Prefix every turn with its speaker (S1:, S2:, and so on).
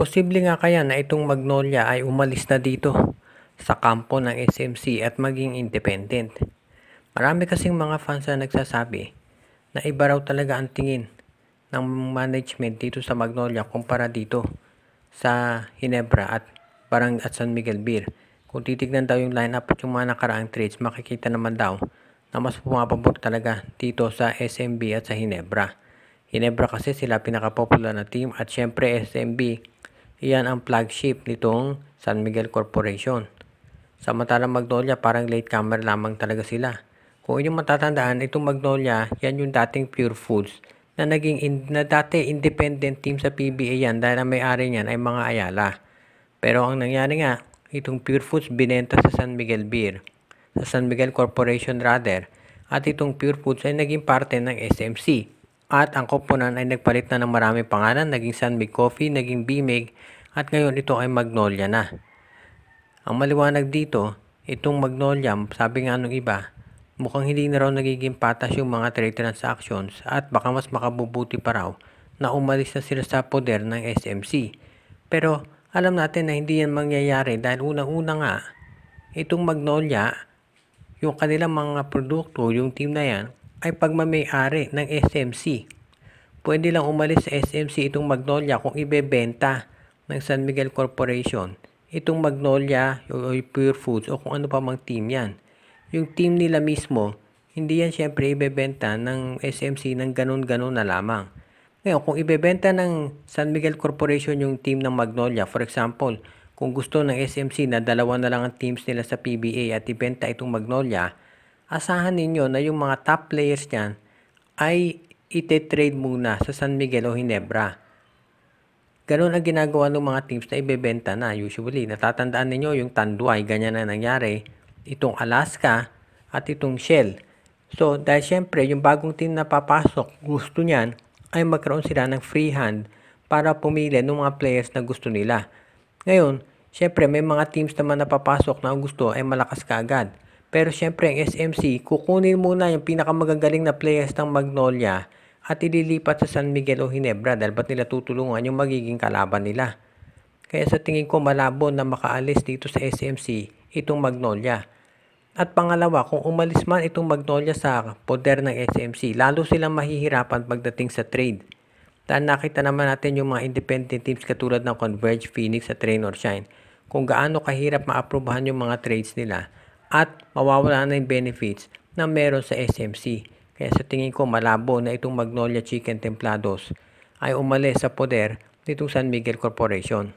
S1: Posible nga kaya na itong Magnolia ay umalis na dito sa kampo ng SMC at maging independent. Marami kasing mga fans na nagsasabi na iba raw talaga ang tingin ng management dito sa Magnolia kumpara dito sa Ginebra at San Miguel Beer. Kung titignan daw yung lineup at yung mga nakaraang trades, makikita naman daw na mas pumapabor talaga dito sa SMB at sa Ginebra. Ginebra kasi sila pinaka-popular na team at syempre SMB, iyan ang flagship nitong San Miguel Corporation. Samantalang Magnolia parang latecomer lamang talaga sila. Kung inyong matatandaan, itong Magnolia, yan yung dating Pure Foods na dati independent team sa PBA yan dahil ang may-ari niyan ay mga Ayala. Pero ang nangyari nga, itong Pure Foods binenta sa San Miguel Beer, sa San Miguel Corporation rather, at itong Pure Foods ay naging parte ng SMC. At ang koponan ay nagpalit na ng maraming pangalan, naging San Mig Coffee, naging Bimig, at ngayon ito ay Magnolia na. Ang maliwanag dito, itong Magnolia, sabi nga nung iba, mukhang hindi na raw nagiging patas yung mga trade transactions at baka mas makabubuti pa raw na umalis na sila sa poder ng SMC. Pero alam natin na hindi yan mangyayari dahil unang-una nga, itong Magnolia, yung kanilang mga produkto, yung team na yan, ay pagmamay-ari ng SMC. Pwede lang umalis sa SMC itong Magnolia kung ibebenta ng San Miguel Corporation. Itong Magnolia o Pure Foods o kung ano pa mang team yan. Yung team nila mismo, hindi yan syempre ibebenta ng SMC ng ganun-ganun na lamang. Ngayon, kung ibebenta ng San Miguel Corporation yung team ng Magnolia, for example, kung gusto ng SMC na dalawa na lang ang teams nila sa PBA at ibenta itong Magnolia, asahan ninyo na yung mga top players niyan ay ite-trade muna sa San Miguel o Ginebra. Ganun ang ginagawa ng mga teams na ibebenta na usually. Natatandaan ninyo yung Tanduay, ganyan na nangyari. Itong Alaska at itong Shell. So dahil syempre yung bagong team na papasok, gusto niyan ay magkaroon sila ng free hand para pumili ng mga players na gusto nila. Ngayon, syempre may mga teams naman na papasok na ang gusto ay malakas kaagad. Pero syempre ang SMC, kukunin muna yung pinakamagagaling na players ng Magnolia at ililipat sa San Miguel o Ginebra dahil ba't nila tutulungan yung magiging kalaban nila. Kaya sa tingin ko malabo na makaalis dito sa SMC itong Magnolia. At pangalawa, kung umalis man itong Magnolia sa poder ng SMC, lalo silang mahihirapan pagdating sa trade. Dahil nakita naman natin yung mga independent teams katulad ng Converge, Phoenix at Rain or Shine kung gaano kahirap maaprubahan yung mga trades nila at mawawala na yung benefits na meron sa SMC. Kaya sa tingin ko malabo na itong Magnolia Chicken Templados ay umalis sa poder nitong San Miguel Corporation.